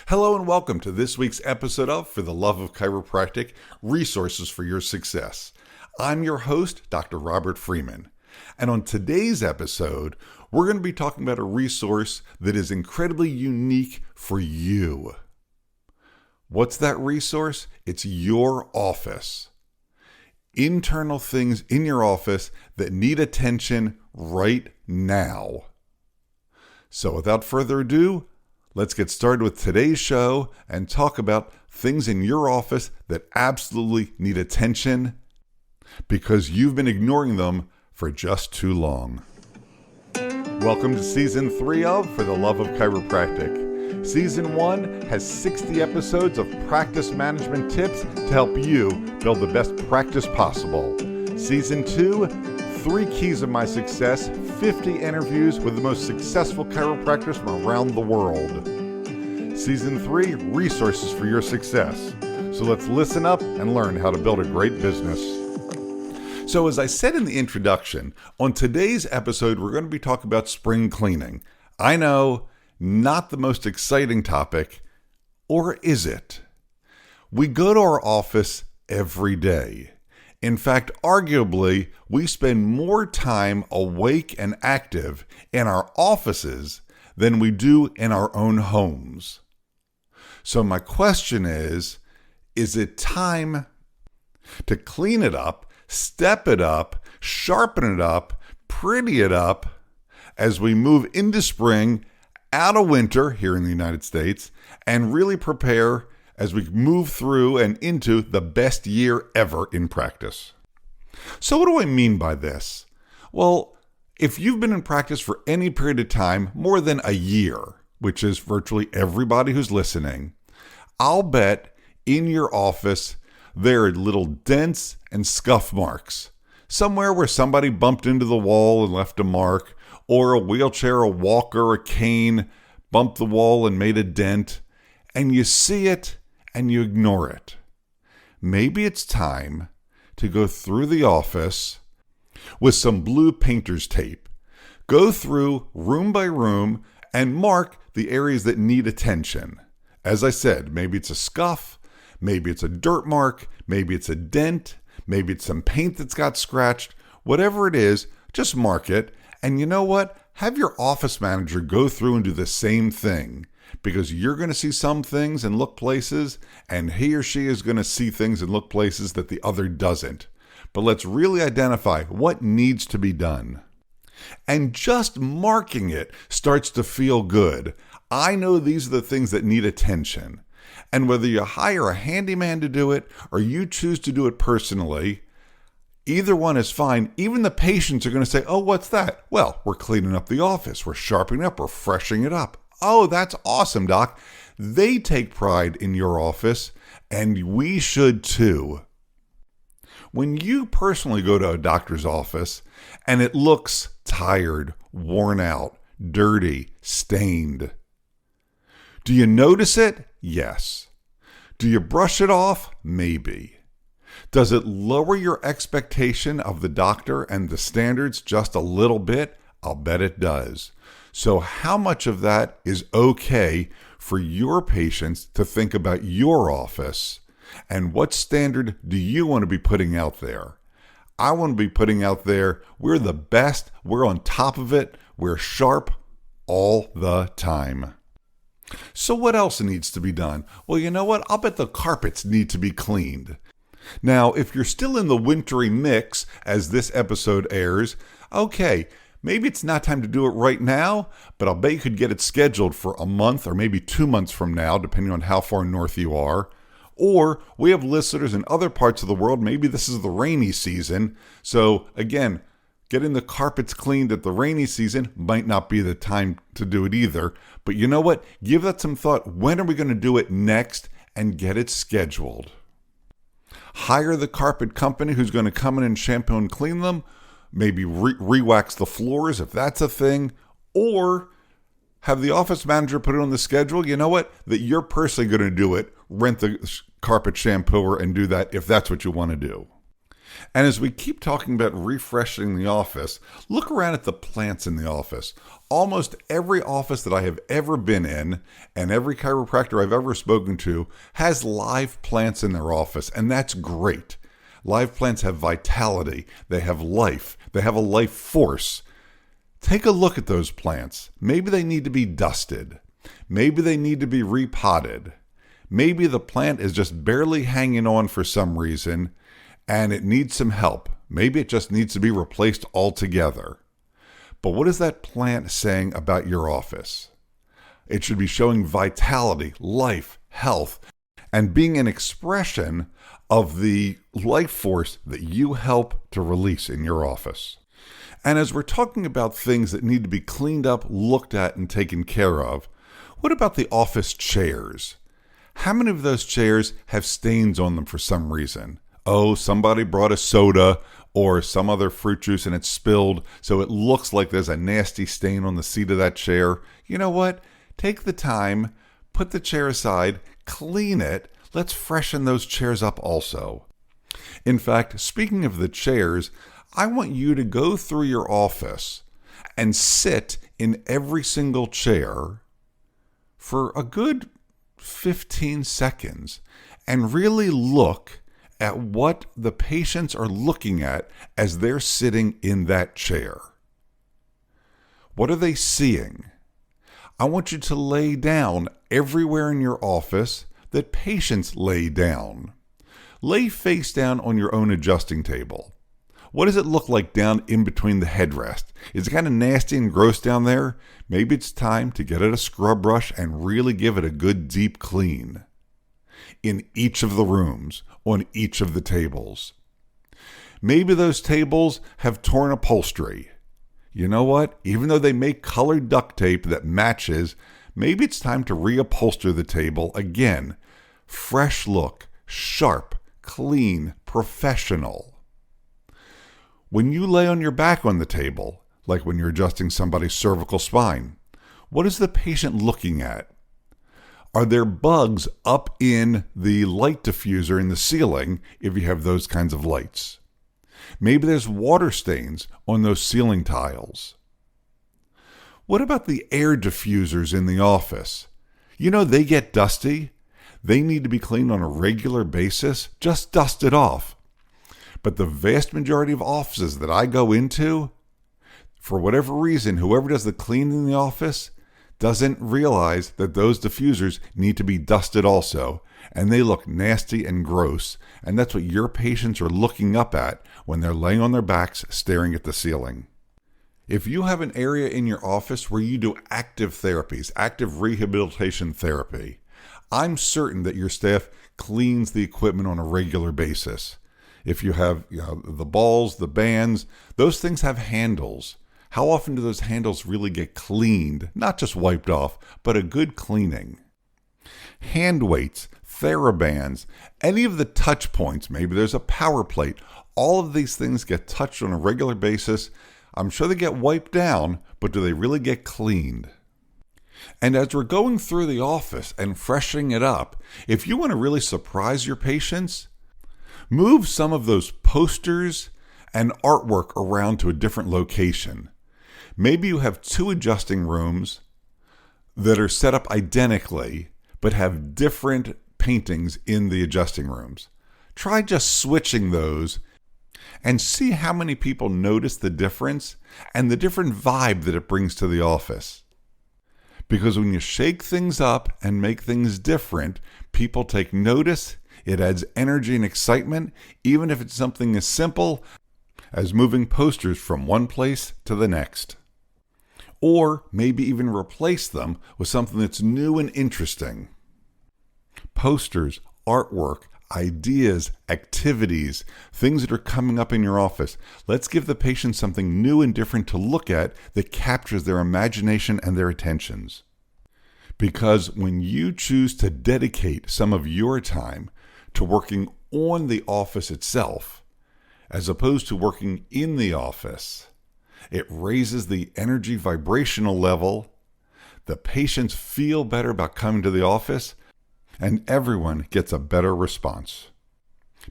Hello and welcome to this week's episode of For the Love of Chiropractic, Resources for Your Success. I'm your host, Dr. Robert Freeman. And on today's episode, we're going to be talking about a resource that is incredibly unique for you. What's that resource? It's your office. Internal things in your office that need attention right now. So without further ado, let's get started with today's show and talk about things in your office that absolutely need attention because you've been ignoring them for just too long. Welcome to Season 3 of For the Love of Chiropractic. Season 1 has 60 episodes of practice management tips to help you build the best practice possible. Season 2, 3 keys of my success, 50 interviews with the most successful chiropractors from around the world. Season 3, resources for your success. So let's listen up and learn how to build a great business. So as I said in the introduction, on today's episode, we're going to be talking about spring cleaning. I know, not the most exciting topic, or is it? We go to our office every day. In fact, arguably, we spend more time awake and active in our offices than we do in our own homes. So my question is it time to clean it up, step it up, sharpen it up, pretty it up as we move into spring, out of winter here in the United States, and really prepare as we move through and into the best year ever in practice. So what do I mean by this? Well, if you've been in practice for any period of time, more than a year, which is virtually everybody who's listening, I'll bet in your office there are little dents and scuff marks. Somewhere where somebody bumped into the wall and left a mark, or a wheelchair, a walker, a cane bumped the wall and made a dent, and you see it and you ignore it. Maybe it's time to go through the office with some blue painter's tape. Go through room by room and mark the areas that need attention. As I said, maybe it's a scuff, maybe it's a dirt mark, maybe it's a dent, maybe it's some paint that's got scratched. Whatever it is, just mark it. And you know what? Have your office manager go through and do the same thing. Because you're going to see some things and look places, and he or she is going to see things and look places that the other doesn't. But let's really identify what needs to be done. And just marking it starts to feel good. I know these are the things that need attention. And whether you hire a handyman to do it or you choose to do it personally, either one is fine. Even the patients are going to say, oh, what's that? Well, we're cleaning up the office. We're sharpening up. We're freshening it up. Oh, that's awesome, Doc. They take pride in your office, and we should too. When you personally go to a doctor's office and it looks tired, worn out, dirty, stained, do you notice it? Yes. Do you brush it off? Maybe. Does it lower your expectation of the doctor and the standards just a little bit? I'll bet it does. So how much of that is okay for your patients to think about your office? And what standard do you want to be putting out there? I want to be putting out there, we're the best, we're on top of it, we're sharp all the time. So what else needs to be done? Well, you know what? I'll bet the carpets need to be cleaned. Now, if you're still in the wintry mix as this episode airs, okay, maybe it's not time to do it right now, but I'll bet you could get it scheduled for a month or maybe 2 months from now, depending on how far north you are. Or we have listeners in other parts of the world. Maybe this is the rainy season. So again, getting the carpets cleaned at the rainy season might not be the time to do it either. But you know what? Give that some thought. When are we going to do it next? And get it scheduled. Hire the carpet company who's going to come in and shampoo and clean them. Maybe re-wax the floors if that's a thing. Or have the office manager put it on the schedule. You know what? That you're personally going to do it. Rent the carpet shampooer and do that if that's what you want to do. And as we keep talking about refreshing the office, look around at the plants in the office. Almost every office that I have ever been in and every chiropractor I've ever spoken to has live plants in their office, and that's great. Live plants have vitality, they have life, they have a life force. Take a look at those plants. Maybe they need to be dusted. Maybe they need to be repotted. Maybe the plant is just barely hanging on for some reason and it needs some help. Maybe it just needs to be replaced altogether. But what is that plant saying about your office? It should be showing vitality, life, health, and being an expression of the life force that you help to release in your office. And as we're talking about things that need to be cleaned up, looked at, and taken care of, what about the office chairs? How many of those chairs have stains on them for some reason? Oh, somebody brought a soda or some other fruit juice and it spilled, so it looks like there's a nasty stain on the seat of that chair. You know what? Take the time, put the chair aside, clean it. Let's freshen those chairs up also. In fact, speaking of the chairs, I want you to go through your office and sit in every single chair for a good 15 seconds and really look at what the patients are looking at as they're sitting in that chair. What are they seeing? I want you to lay down everywhere in your office that patients lay down. Lay face down on your own adjusting table. What does it look like down in between the headrest? Is it kind of nasty and gross down there? Maybe it's time to get out a scrub brush and really give it a good deep clean. In each of the rooms, on each of the tables. Maybe those tables have torn upholstery. You know what? Even though they make colored duct tape that matches, maybe it's time to reupholster the table again. Fresh look, sharp, clean, professional. When you lay on your back on the table, like when you're adjusting somebody's cervical spine, what is the patient looking at? Are there bugs up in the light diffuser in the ceiling if you have those kinds of lights? Maybe there's water stains on those ceiling tiles. What about the air diffusers in the office? You know, they get dusty. They need to be cleaned on a regular basis. Just dust it off. But the vast majority of offices that I go into, for whatever reason, whoever does the cleaning in the office doesn't realize that those diffusers need to be dusted also, and they look nasty and gross, and that's what your patients are looking up at when they're laying on their backs staring at the ceiling. If you have an area in your office where you do active therapies, active rehabilitation therapy, I'm certain that your staff cleans the equipment on a regular basis. If you have the balls, the bands, those things have handles. How often do those handles really get cleaned? Not just wiped off, but a good cleaning. Hand weights, TheraBands, any of the touch points, maybe there's a power plate, all of these things get touched on a regular basis. I'm sure they get wiped down, but do they really get cleaned? And as we're going through the office and freshening it up, if you want to really surprise your patients, move some of those posters and artwork around to a different location. Maybe you have 2 adjusting rooms that are set up identically, but have different paintings in the adjusting rooms. Try just switching those and see how many people notice the difference and the different vibe that it brings to the office. Because when you shake things up and make things different, people take notice. It adds energy and excitement, even if it's something as simple as moving posters from one place to the next. Or maybe even replace them with something that's new and interesting. Posters, artwork, ideas, activities, things that are coming up in your office. Let's give the patient something new and different to look at that captures their imagination and their attentions. Because when you choose to dedicate some of your time to working on the office itself, as opposed to working in the office, it raises the energy vibrational level, the patients feel better about coming to the office, and everyone gets a better response.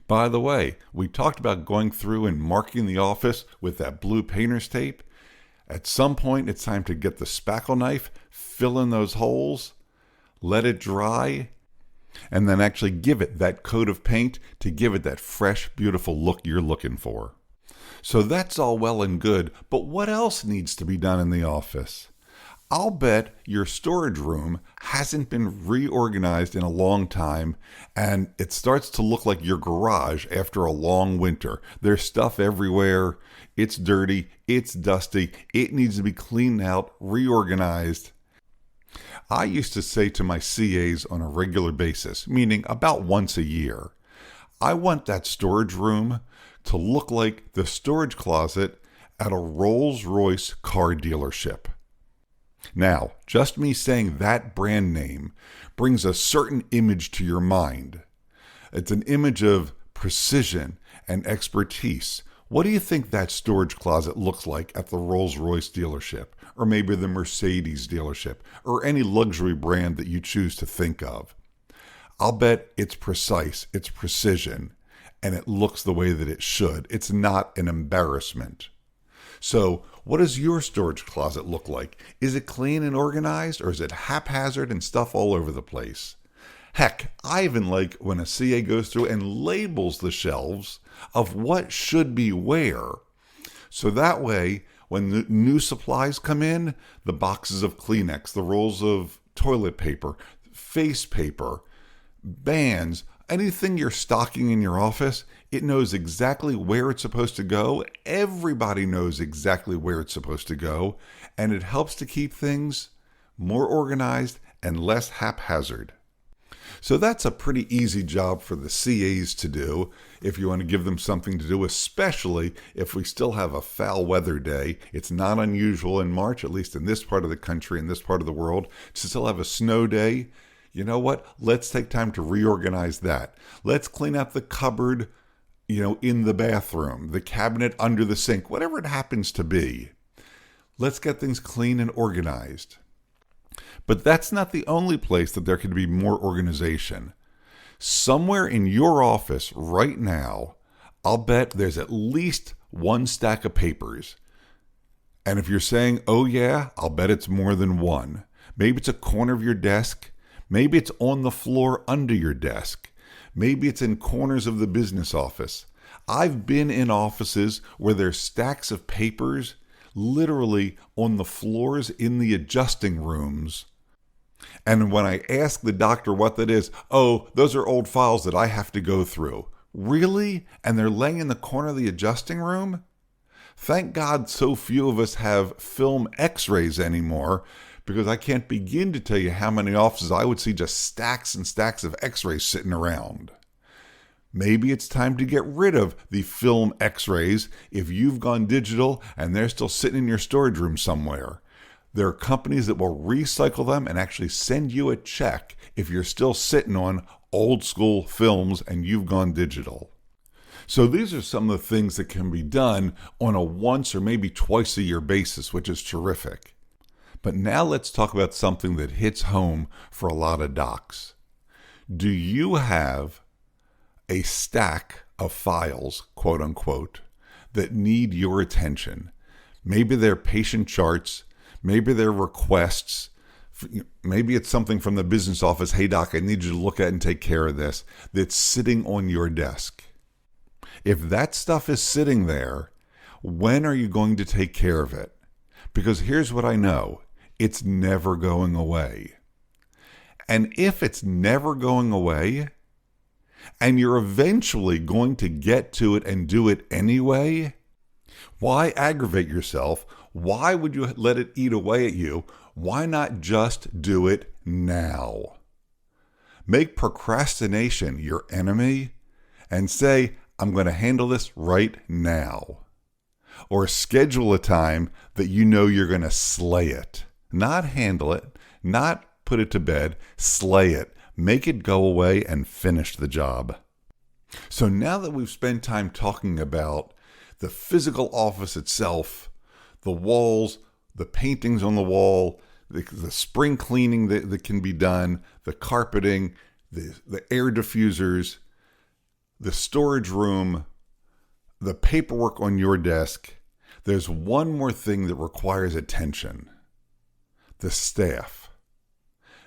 By the way, we talked about going through and marking the office with that blue painter's tape. At some point, it's time to get the spackle knife, fill in those holes, let it dry, and then actually give it that coat of paint to give it that fresh, beautiful look you're looking for. So that's all well and good, but what else needs to be done in the office? I'll bet your storage room hasn't been reorganized in a long time, and it starts to look like your garage after a long winter. There's stuff everywhere. It's dirty. It's dusty. It needs to be cleaned out, reorganized. I used to say to my CAs on a regular basis, meaning about once a year, I want that storage room to look like the storage closet at a Rolls-Royce car dealership. Now, just me saying that brand name brings a certain image to your mind. It's an image of precision and expertise. What do you think that storage closet looks like at the Rolls-Royce dealership, or maybe the Mercedes dealership, or any luxury brand that you choose to think of? I'll bet it's precise, it's precision, and it looks the way that it should. It's not an embarrassment. So, what does your storage closet look like? Is it clean and organized, or is it haphazard and stuff all over the place? Heck, I even like when a CA goes through and labels the shelves of what should be where. So that way, when the new supplies come in, the boxes of Kleenex, the rolls of toilet paper, face paper, bands, anything you're stocking in your office, it knows exactly where it's supposed to go. Everybody knows exactly where it's supposed to go, and it helps to keep things more organized and less haphazard. So that's a pretty easy job for the CAs to do if you want to give them something to do, especially if we still have a foul weather day. It's not unusual in March, at least in this part of the country, in this part of the world, to still have a snow day. You know what? Let's take time to reorganize that. Let's clean out the cupboard, in the bathroom, the cabinet under the sink, whatever it happens to be. Let's get things clean and organized. But that's not the only place that there could be more organization. Somewhere in your office right now, I'll bet there's at least one stack of papers. And if you're saying, oh yeah, I'll bet it's more than one. Maybe it's a corner of your desk. Maybe it's on the floor under your desk. Maybe it's in corners of the business office. I've been in offices where there's stacks of papers literally on the floors in the adjusting rooms. And when I ask the doctor what that is, oh, those are old files that I have to go through. Really? And they're laying in the corner of the adjusting room? Thank God so few of us have film x-rays anymore, because I can't begin to tell you how many offices I would see just stacks and stacks of x-rays sitting around. Maybe it's time to get rid of the film x-rays if you've gone digital and they're still sitting in your storage room somewhere. There are companies that will recycle them and actually send you a check if you're still sitting on old school films and you've gone digital. So these are some of the things that can be done on a once or maybe twice a year basis, which is terrific. But now let's talk about something that hits home for a lot of docs. Do you have a stack of files, quote unquote, that need your attention? Maybe they're patient charts, maybe they're requests, maybe it's something from the business office. Hey doc, I need you to look at and take care of this, that's sitting on your desk. If that stuff is sitting there, when are you going to take care of it? Because here's what I know. It's never going away. And if it's never going away, and you're eventually going to get to it and do it anyway, why aggravate yourself? Why would you let it eat away at you? Why not just do it now? Make procrastination your enemy and say, I'm going to handle this right now. Or schedule a time that you know you're going to slay it. Not handle it, not put it to bed, slay it. Make it go away and finish the job. So now that we've spent time talking about the physical office itself, the walls, the paintings on the wall, the spring cleaning that can be done, the carpeting, the air diffusers, the storage room, the paperwork on your desk, there's one more thing that requires attention: the staff.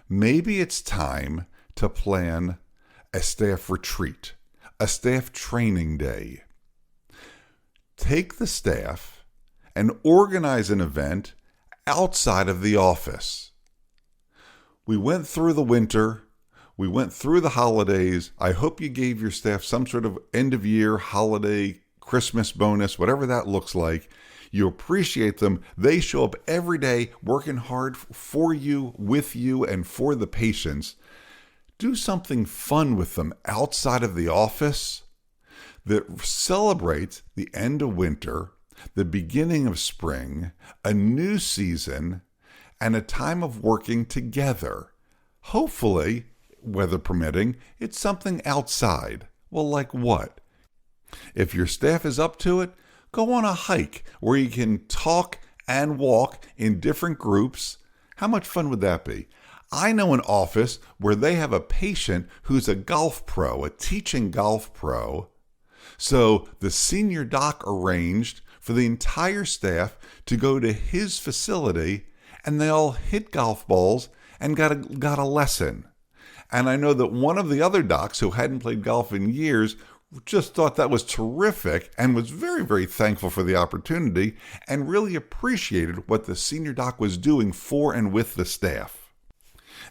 Maybe it's time to plan a staff retreat, a staff training day. Take the staff and organize an event outside of the office. We went through the winter. We went through the holidays. I hope you gave your staff some sort of end-of-year holiday, Christmas bonus, whatever that looks like. You appreciate them. They show up every day working hard for you, with you, and for the patients. Do something fun with them outside of the office that celebrates the end of winter, the beginning of spring, a new season, and a time of working together. Hopefully, weather permitting, it's something outside. Well, like what? If your staff is up to it, go on a hike where you can talk and walk in different groups. How much fun would that be? I know an office where they have a patient who's a golf pro, a teaching golf pro. So the senior doc arranged for the entire staff to go to his facility, and they all hit golf balls and got a lesson. And I know that one of the other docs who hadn't played golf in years just thought that was terrific and was very, very thankful for the opportunity and really appreciated what the senior doc was doing for and with the staff.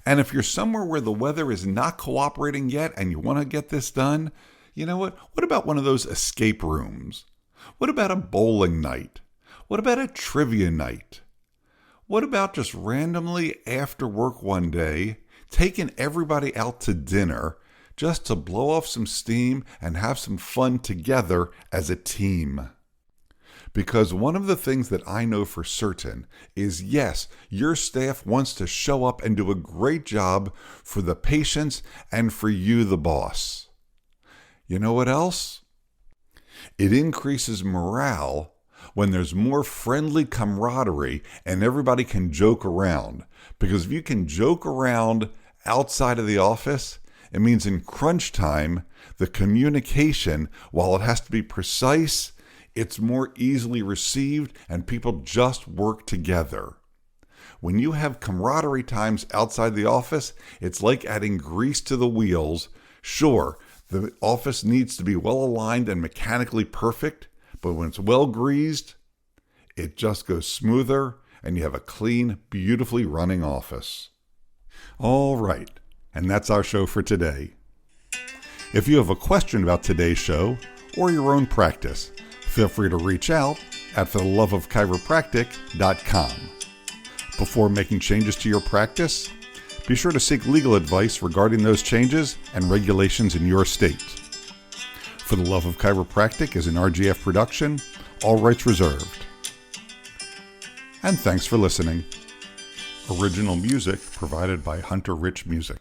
And if you're somewhere where the weather is not cooperating yet and you want to get this done, you know what? What about one of those escape rooms? What about a bowling night? What about a trivia night? What about just randomly after work one day, taking everybody out to dinner just to blow off some steam and have some fun together as a team? Because one of the things that I know for certain is, yes, your staff wants to show up and do a great job for the patients and for you, the boss. You know what else? It increases morale when there's more friendly camaraderie and everybody can joke around. Because if you can joke around outside of the office, it means in crunch time, the communication, while it has to be precise, it's more easily received and people just work together. When you have camaraderie times outside the office, it's like adding grease to the wheels. Sure, the office needs to be well aligned and mechanically perfect, but when it's well greased, it just goes smoother and you have a clean, beautifully running office. All right, and that's our show for today. If you have a question about today's show or your own practice, feel free to reach out at fortheloveofchiropractic.com. Before making changes to your practice, be sure to seek legal advice regarding those changes and regulations in your state. For the Love of Chiropractic is an RGF production, all rights reserved. And thanks for listening. Original music provided by Hunter Rich Music.